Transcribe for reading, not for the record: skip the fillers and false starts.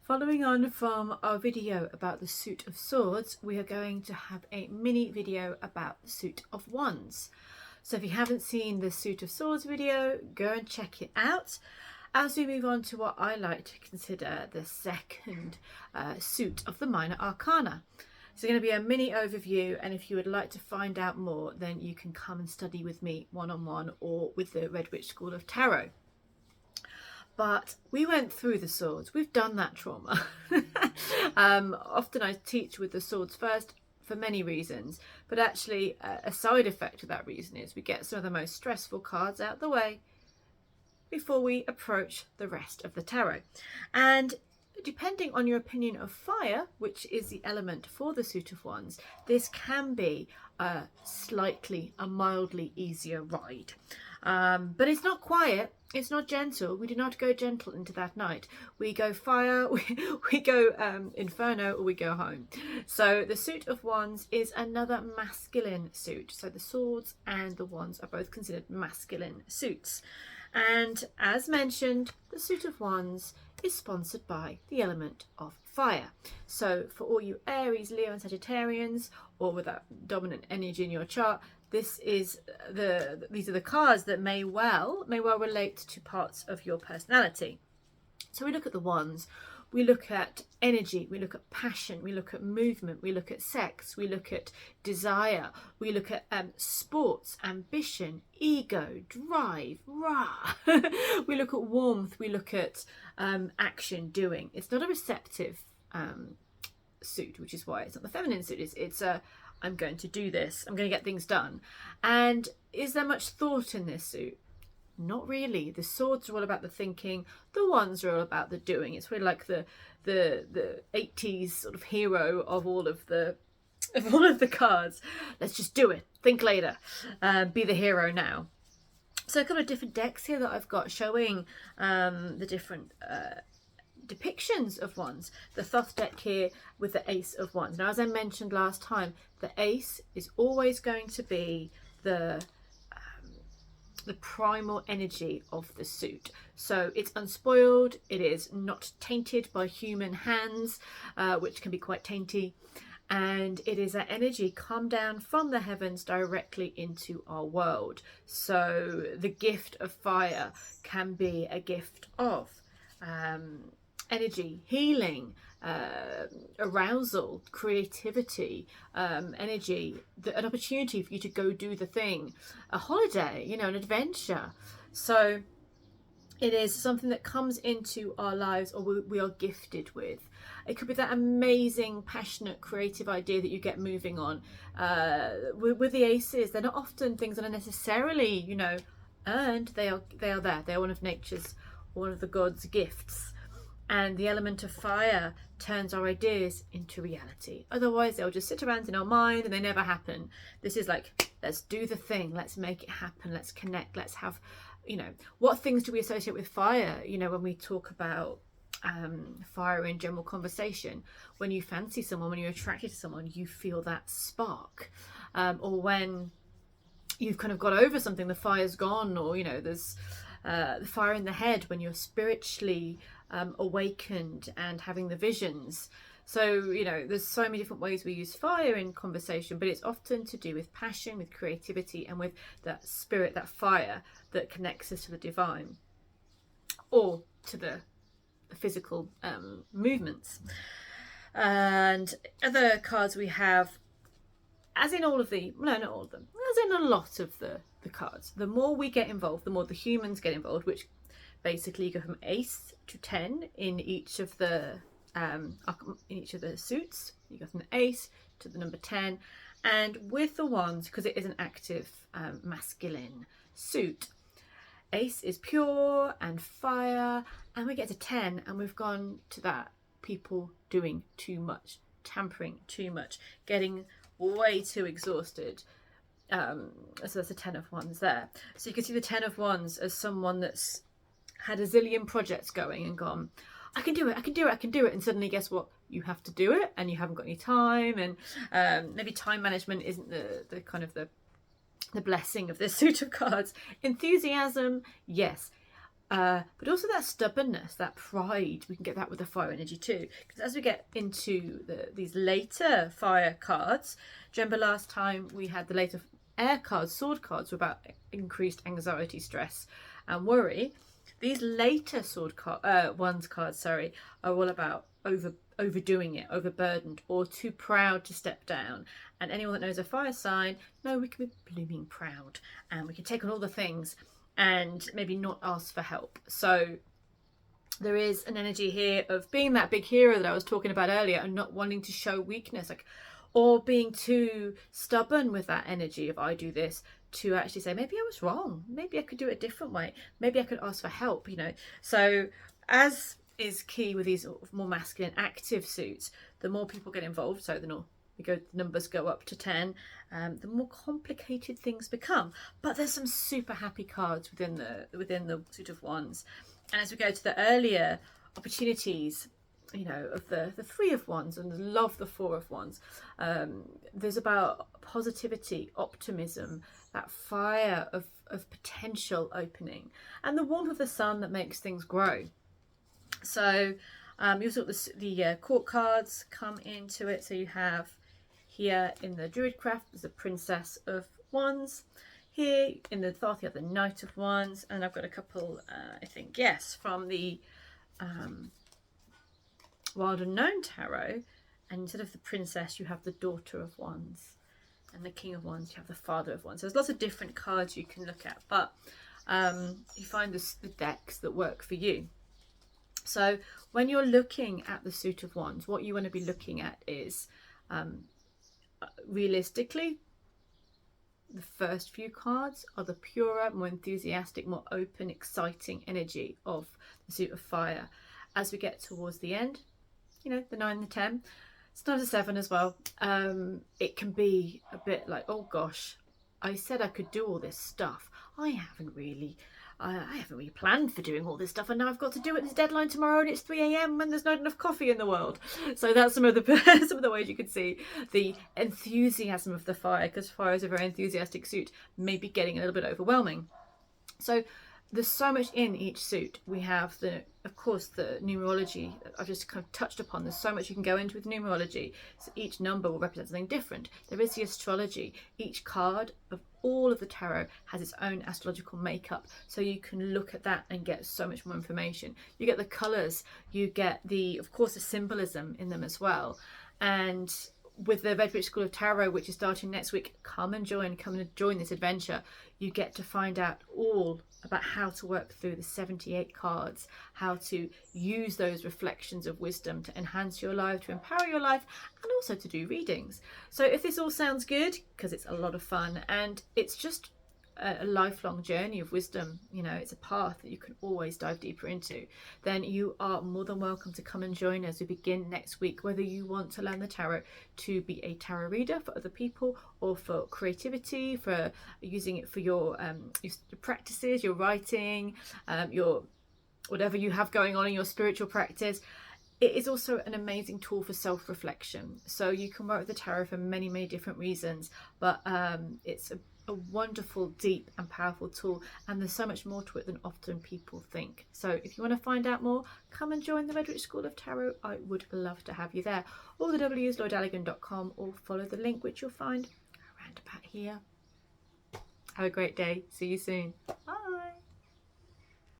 Following on from our video about the Suit of Swords, we are going to have a mini video about the Suit of Wands. So if you haven't seen the Suit of Swords video, go and check it out. As we move on to what I like to consider the second suit of the Minor Arcana. It's going to be a mini overview, and if you would like to find out more, then you can come and study with me one-on-one or with the Red Witch School of Tarot. But we went through the swords. We've done that trauma. Often I teach with the swords first for many reasons, but actually a side effect of that reason is we get some of the most stressful cards out the way before we approach the rest of the tarot. And depending on your opinion of fire, which is the element for the Suit of Wands, this can be a mildly easier ride. But it's not quiet, it's not gentle. We do not go gentle into that night. We go fire, we go inferno, or we go home. So the Suit of Wands is another masculine suit. So the swords and the wands are both considered masculine suits. And as mentioned, the Suit of Wands is sponsored by the element of fire. So for all you Aries, Leo and Sagittarians, or with that dominant energy in your chart, these are the cards that may well relate to parts of your personality. So we look at the wands, we look at energy, we look at passion, we look at movement, we look at sex, we look at desire, we look at sports, ambition, ego, drive, rah. We look at warmth, we look at action, doing. It's not a receptive suit, which is why it's not the feminine suit. It's a I'm going to do this, I'm going to get things done. And is there much thought in this suit? Not really. The swords are all about the thinking, the wands are all about the doing. It's really like the 80s sort of hero of all of the cards. Let's just do it, think later, be the hero now. So a couple of different decks here that I've got showing the different depictions of wands. The Thoth deck here with the Ace of Wands. Now, as I mentioned last time, the ace is always going to be the primal energy of the suit. So it's unspoiled, it is not tainted by human hands, which can be quite tainty, and it is that energy come down from the heavens directly into our world. So the gift of fire can be a gift of energy, healing, arousal, creativity, energy, an opportunity for you to go do the thing, a holiday, an adventure. So it is something that comes into our lives, or we are gifted with. It could be that amazing, passionate, creative idea that you get moving on. With the aces, they're not often things that are necessarily, earned. They are there. They're one of nature's, one of the gods' gifts. And the element of fire turns our ideas into reality. Otherwise, they'll just sit around in our mind and they never happen. This is like, let's do the thing. Let's make it happen. Let's connect. Let's have, what things do we associate with fire? When we talk about fire in general conversation, when you fancy someone, when you're attracted to someone, you feel that spark. Or when you've kind of got over something, the fire's gone, or, there's the fire in the head when you're spiritually awakened and having the visions. So there's so many different ways we use fire in conversation, but it's often to do with passion, with creativity, and with that spirit, that fire that connects us to the divine or to the physical movements. And other cards we have, as in all of the, no, not all of them, as in a lot of the cards, the more we get involved, the more the humans get involved, which basically you go from ace to 10 in each of the suits. You go from the ace to the number 10. And with the wands, because it is an active masculine suit, ace is pure and fire, and we get to 10 and we've gone to that people doing too much, tampering too much, getting way too exhausted. So that's a 10 of wands there. So you can see the 10 of wands as someone that's had a zillion projects going and gone, I can do it, I can do it, I can do it. And suddenly, guess what? You have to do it and you haven't got any time. And maybe time management isn't the kind of the blessing of this suit of cards. Enthusiasm, yes. but also that stubbornness, that pride. We can get that with the fire energy too, because as we get into these later fire cards, do you remember last time we had the later air cards, sword cards, were about increased anxiety, stress and worry. These later wands cards, sorry, are all about overdoing it, overburdened, or too proud to step down. And anyone that knows a fire sign, no, we can be blooming proud, and we can take on all the things and maybe not ask for help. So there is an energy here of being that big hero that I was talking about earlier, and not wanting to show weakness, like, or being too stubborn with that energy of I do this, to actually say maybe I was wrong, maybe I could do it a different way, maybe I could ask for help, you know. So as is key with these more masculine active suits, the more people get involved, so the numbers go up to 10, the more complicated things become. But there's some super happy cards within the suit of wands. And as we go to the earlier opportunities, you know, of the Three of Wands, and love the Four of Wands, there's about positivity, optimism, that fire of potential opening, and the warmth of the sun that makes things grow. So you also got the court cards come into it. So you have here in the Druidcraft, there's a Princess of Wands. Here in the Thoth, you have the Knight of Wands, and I've got a couple, I think, yes, from the Wild Unknown Tarot. And instead of the Princess, you have the Daughter of Wands, and the King of Wands, you have the Father of Wands. So there's lots of different cards you can look at, but you find the decks that work for you. So when you're looking at the suit of wands, what you want to be looking at is realistically, the first few cards are the purer, more enthusiastic, more open, exciting energy of the suit of fire. As we get towards the end, you know, the 9 and the 10, sometimes a 7 as well, it can be a bit like, oh gosh, I said I could do all this stuff. I haven't really planned for doing all this stuff, and now I've got to do it. This deadline tomorrow, and it's 3 a.m. and there's not enough coffee in the world. So that's some of the ways you could see the enthusiasm of the fire, because fire is a very enthusiastic suit, maybe getting a little bit overwhelming. So there's so much in each suit. We have of course, the numerology I've just kind of touched upon. There's so much you can go into with numerology. So each number will represent something different. There is the astrology. Each card of all of the tarot has its own astrological makeup. So you can look at that and get so much more information. You get the colours. You get of course, the symbolism in them as well. And with the Red Witch School of Tarot, which is starting next week, come and join this adventure. You get to find out all about how to work through the 78 cards, how to use those reflections of wisdom to enhance your life, to empower your life, and also to do readings. So if this all sounds good, because it's a lot of fun, and it's just a lifelong journey of wisdom, you know, it's a path that you can always dive deeper into, then you are more than welcome to come and join as we begin next week. Whether you want to learn the tarot to be a tarot reader for other people, or for creativity, for using it for your practices, your writing, your whatever you have going on in your spiritual practice, it is also an amazing tool for self-reflection. So you can work with the tarot for many, many different reasons, but it's a wonderful, deep and powerful tool, and there's so much more to it than often people think. So if you want to find out more, come and join the Red Witch School of Tarot. I would love to have you there. All the W's, lloydalligan.com, or follow the link which you'll find around about here. Have a great day. See you soon. Bye.